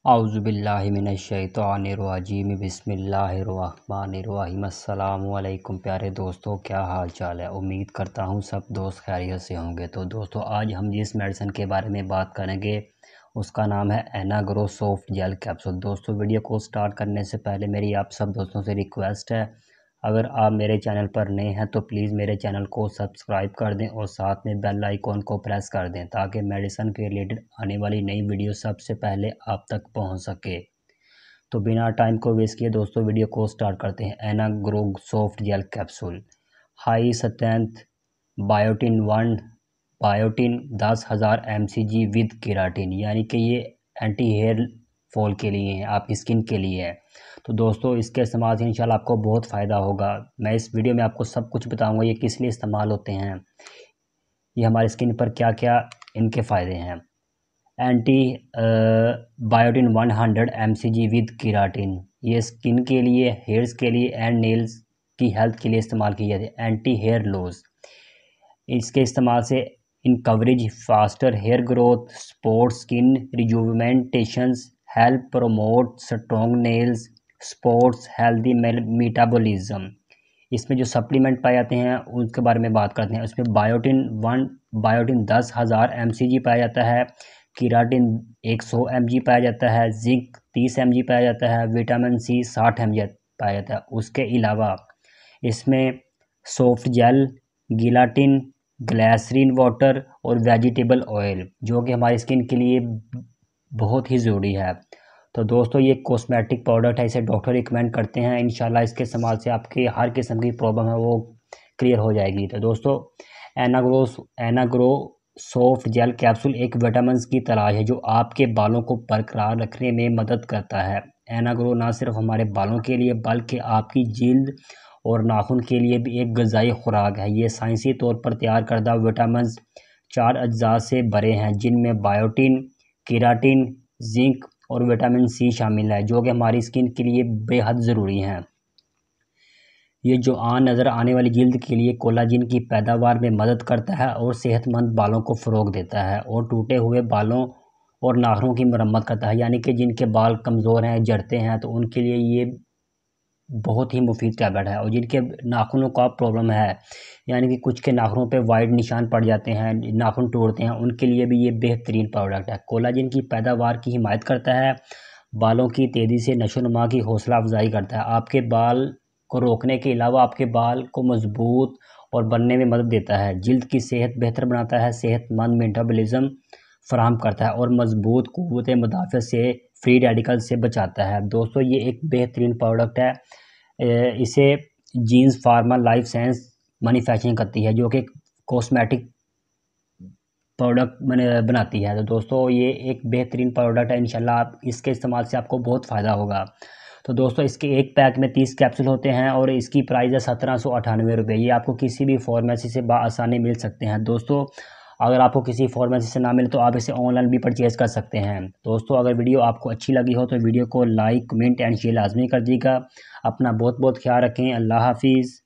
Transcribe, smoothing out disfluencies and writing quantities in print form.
औज़ुबिल्लाहिमिनश्शैतानिर्रजीम बिस्मिल्लाहिर्रहमानिर्रहीम। अस्सलामु अलैकुम प्यारे दोस्तों, क्या हाल चाल है। उम्मीद करता हूँ सब दोस्त खैरियत से होंगे। तो दोस्तों, आज हम जिस मेडिसिन के बारे में बात करेंगे उसका नाम है एनाग्रो सॉफ्ट जेल कैप्सूल। दोस्तों, वीडियो को स्टार्ट करने से पहले मेरी आप सब दोस्तों से रिक्वेस्ट है, अगर आप मेरे चैनल पर नए हैं तो प्लीज़ मेरे चैनल को सब्सक्राइब कर दें और साथ में बेल आइकॉन को प्रेस कर दें ताकि मेडिसिन के रिलेटेड आने वाली नई वीडियो सबसे पहले आप तक पहुंच सके। तो बिना टाइम को वेस्ट किए दोस्तों, वीडियो को स्टार्ट करते हैं। Anagro soft gel capsule high strength biotin 10,000 mcg with keratin, यानी कि ये एंटी हेयर फॉल के लिए है, आपकी स्किन के लिए है। तो दोस्तों, इसके इस्तेमाल से इंशाल्लाह आपको बहुत फ़ायदा होगा। मैं इस वीडियो में आपको सब कुछ बताऊंगा ये किस लिए इस्तेमाल होते हैं, ये हमारी स्किन पर क्या क्या इनके फ़ायदे हैं। Anti biotin 100 mcg with keratin, ये स्किन के लिए, हेयर्स के लिए एंड नेल्स की हेल्थ के लिए इस्तेमाल की जाती है। एंटी हेयर लॉस, इसके इस्तेमाल से encourage faster hair growth, support skin rejuvenations, help promote strong nails, supports healthy metabolism. इसमें जो सप्लीमेंट पाए जाते हैं उनके बारे में बात करते हैं। उसमें बायोटिन 10,000 mcg पाया जाता है, केराटिन 100 mg पाया जाता है, जिंक 30 mg पाया जाता है, विटामिन सी 60 mg पाया जाता है। उसके अलावा इसमें सॉफ्ट जेल, गिलाटिन, ग्लिसरीन वाटर और वेजिटेबल ऑयल, जो कि हमारी स्किन के लिए बहुत ही ज़रूरी है। तो दोस्तों, ये कॉस्मेटिक प्रोडक्ट है, इसे डॉक्टर रिकमेंड करते हैं। इंशाल्लाह इसके इस्तेमाल से आपकी हर किस्म की प्रॉब्लम है वो क्लियर हो जाएगी। तो दोस्तों, एनाग्रो सॉफ्ट जेल कैप्सूल एक विटामिन की तलाश है जो आपके बालों को बरकरार रखने में मदद करता है। एनाग्रो ना सिर्फ हमारे बालों के लिए बल्कि आपकी जिल्द और नाखून के लिए भी एक ग़िज़ाई खुराक है। ये साइंसी तौर पर तैयार करदा विटामिन 4 अज्जा से भरे हैं, जिनमें बायोटिन, केराटिन, जिंक और विटामिन सी शामिल है, जो कि हमारी स्किन के लिए बेहद ज़रूरी हैं। ये जो नज़र आने वाली जिल्द के लिए कोलाजिन की पैदावार में मदद करता है और सेहतमंद बालों को फ़रोग़ देता है, और टूटे हुए बालों और नाखूनों की मरम्मत करता है। यानी कि जिनके बाल कमज़ोर हैं, झड़ते हैं, तो उनके लिए ये बहुत ही मुफीद टैबलेट है। और जिनके नाखूनों का प्रॉब्लम है, यानी कि कुछ के नाखूनों पे वाइट निशान पड़ जाते हैं, नाखून टूटते हैं, उनके लिए भी ये बेहतरीन प्रोडक्ट है। कोलाजिन की पैदावार की हिमायत करता है, बालों की तेज़ी से नशोनुमा की हौसला अफजाई करता है, आपके बाल को रोकने के अलावा आपके बाल को मजबूत और बनने में मदद देता है, जिल्द की सेहत बेहतर बनाता है, सेहतमंद मेटाबॉलिज्म फराहम करता है और मजबूत क़ुव्वत मुदाफ़ा से फ्री रेडिकल से बचाता है। दोस्तों, ये एक बेहतरीन प्रोडक्ट है। इसे Genes Pharma Life Science manufacturing करती है, जो कि कॉस्मेटिक प्रोडक्ट बनाती है। तो दोस्तों, ये एक बेहतरीन प्रोडक्ट है। इंशाल्लाह आप इसके इस्तेमाल से आपको बहुत फ़ायदा होगा। तो दोस्तों, इसके एक पैक में 30 कैप्सूल होते हैं और इसकी प्राइस है 1798 रुपये। ये आपको किसी भी फार्मेसी से बआसानी मिल सकते हैं। दोस्तों, अगर आपको किसी फार्मेसी से ना मिले तो आप इसे ऑनलाइन भी परचेज़ कर सकते हैं। दोस्तों, अगर वीडियो आपको अच्छी लगी हो तो वीडियो को लाइक, कमेंट एंड शेयर लाजमी कर दीजिएगा। अपना बहुत बहुत ख्याल रखें। अल्लाह हाफिज़।